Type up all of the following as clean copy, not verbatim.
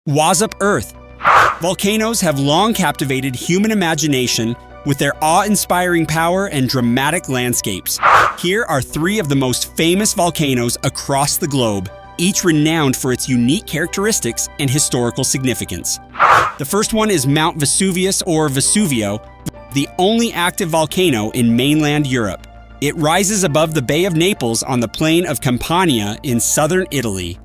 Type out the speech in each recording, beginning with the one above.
Waz Up Earth. Volcanoes have long captivated human imagination with their awe-inspiring power and dramatic landscapes. Here are three of the most famous volcanoes across the globe, each renowned for its unique characteristics and historical significance. The first one is Mount Vesuvius, or Vesuvio, the only active volcano in mainland Europe. It rises above the Bay of Naples on the plain of Campania in southern Italy.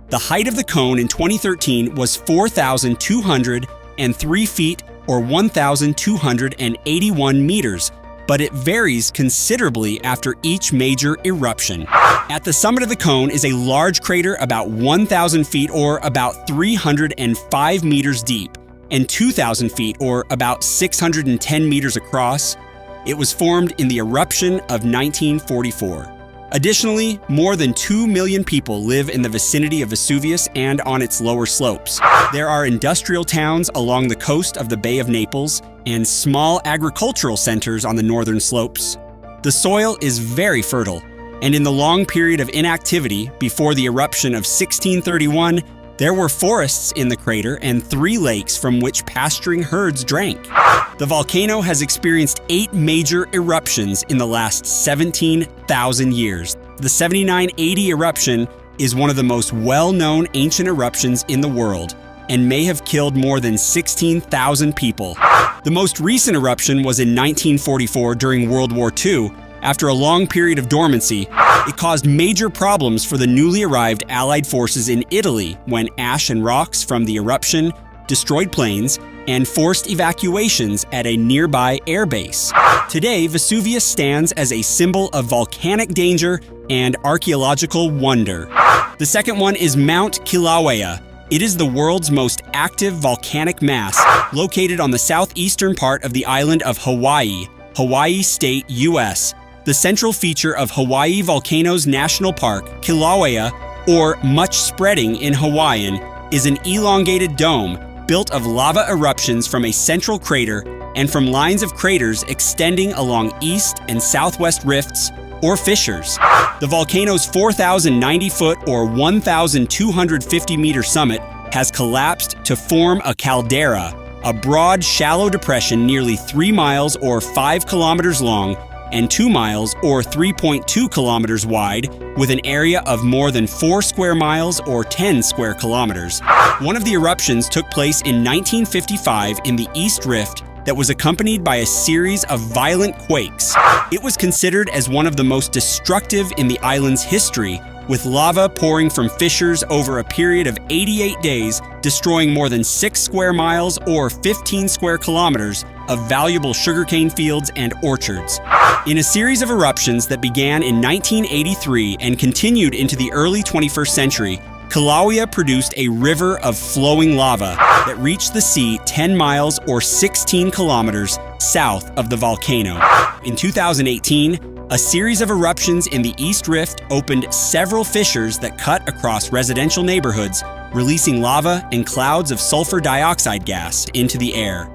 The height of the cone in 2013 was 4,203 feet or 1,281 meters, but it varies considerably after each major eruption. At the summit of the cone is a large crater about 1,000 feet or about 305 meters deep and 2,000 feet or about 610 meters across. It was formed in the eruption of 1944. Additionally, more than 2 million people live in the vicinity of Vesuvius and on its lower slopes. There are industrial towns along the coast of the Bay of Naples and small agricultural centers on the northern slopes. The soil is very fertile, and in the long period of inactivity before the eruption of 1631, there were forests in the crater and 3 lakes from which pasturing herds drank. The volcano has experienced 8 major eruptions in the last 17,000 years. The 7980 eruption is one of the most well-known ancient eruptions in the world and may have killed more than 16,000 people. The most recent eruption was in 1944 during World War II. After a long period of dormancy, it caused major problems for the newly arrived Allied forces in Italy when ash and rocks from the eruption destroyed planes and forced evacuations at a nearby airbase. Today, Vesuvius stands as a symbol of volcanic danger and archaeological wonder. The second one is Mount Kilauea. It is the world's most active volcanic mass, located on the southeastern part of the island of Hawaii, Hawaii State, US. The central feature of Hawaii Volcanoes National Park, Kilauea, or much spreading in Hawaiian, is an elongated dome built of lava eruptions from a central crater and from lines of craters extending along east and southwest rifts or fissures. The volcano's 4,090-foot or 1,250-meter summit has collapsed to form a caldera, a broad, shallow depression nearly 3 miles or 5 kilometers long and 2 miles or 3.2 kilometers wide, with an area of more than 4 square miles or 10 square kilometers. One of the eruptions took place in 1955 in the East Rift that was accompanied by a series of violent quakes. It was considered as one of the most destructive in the island's history, with lava pouring from fissures over a period of 88 days, destroying more than 6 square miles or 15 square kilometers of valuable sugarcane fields and orchards. In a series of eruptions that began in 1983 and continued into the early 21st century, Kilauea produced a river of flowing lava that reached the sea 10 miles or 16 kilometers south of the volcano. In 2018, a series of eruptions in the East Rift opened several fissures that cut across residential neighborhoods, releasing lava and clouds of sulfur dioxide gas into the air.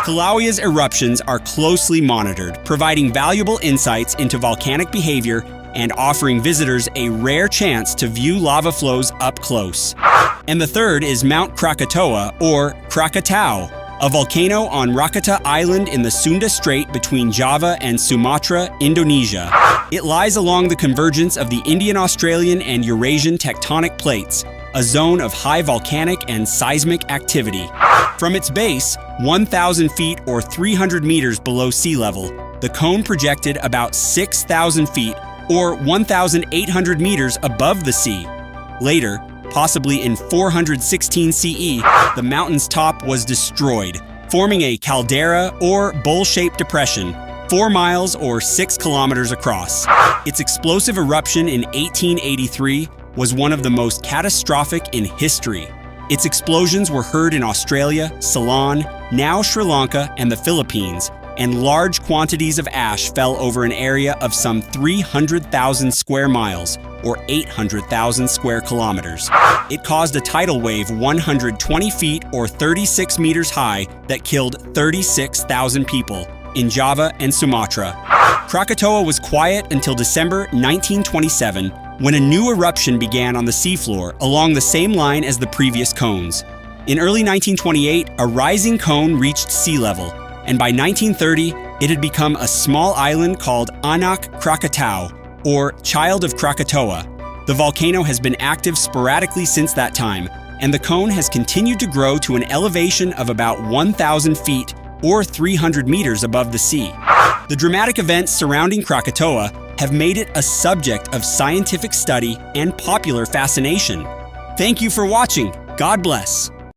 Kilauea's eruptions are closely monitored, providing valuable insights into volcanic behavior and offering visitors a rare chance to view lava flows up close. And the third is Mount Krakatoa, or Krakatau, a volcano on Rakata Island in the Sunda Strait between Java and Sumatra, Indonesia. It lies along the convergence of the Indian, Australian, and Eurasian tectonic plates, a zone of high volcanic and seismic activity. From its base, 1,000 feet or 300 meters below sea level, the cone projected about 6,000 feet or 1,800 meters above the sea. Later, possibly in 416 CE, the mountain's top was destroyed, forming a caldera or bowl-shaped depression, 4 miles or 6 kilometers across. Its explosive eruption in 1883 was one of the most catastrophic in history. Its explosions were heard in Australia, Ceylon, now Sri Lanka, and the Philippines, and large quantities of ash fell over an area of some 300,000 square miles, or 800,000 square kilometers. It caused a tidal wave 120 feet or 36 meters high that killed 36,000 people in Java and Sumatra. Krakatoa was quiet until December 1927, when a new eruption began on the seafloor along the same line as the previous cones. In early 1928, a rising cone reached sea level, and by 1930, it had become a small island called Anak Krakatau, or Child of Krakatoa. The volcano has been active sporadically since that time, and the cone has continued to grow to an elevation of about 1,000 feet, or 300 meters above the sea. The dramatic events surrounding Krakatoa have made it a subject of scientific study and popular fascination. Thank you for watching. God bless.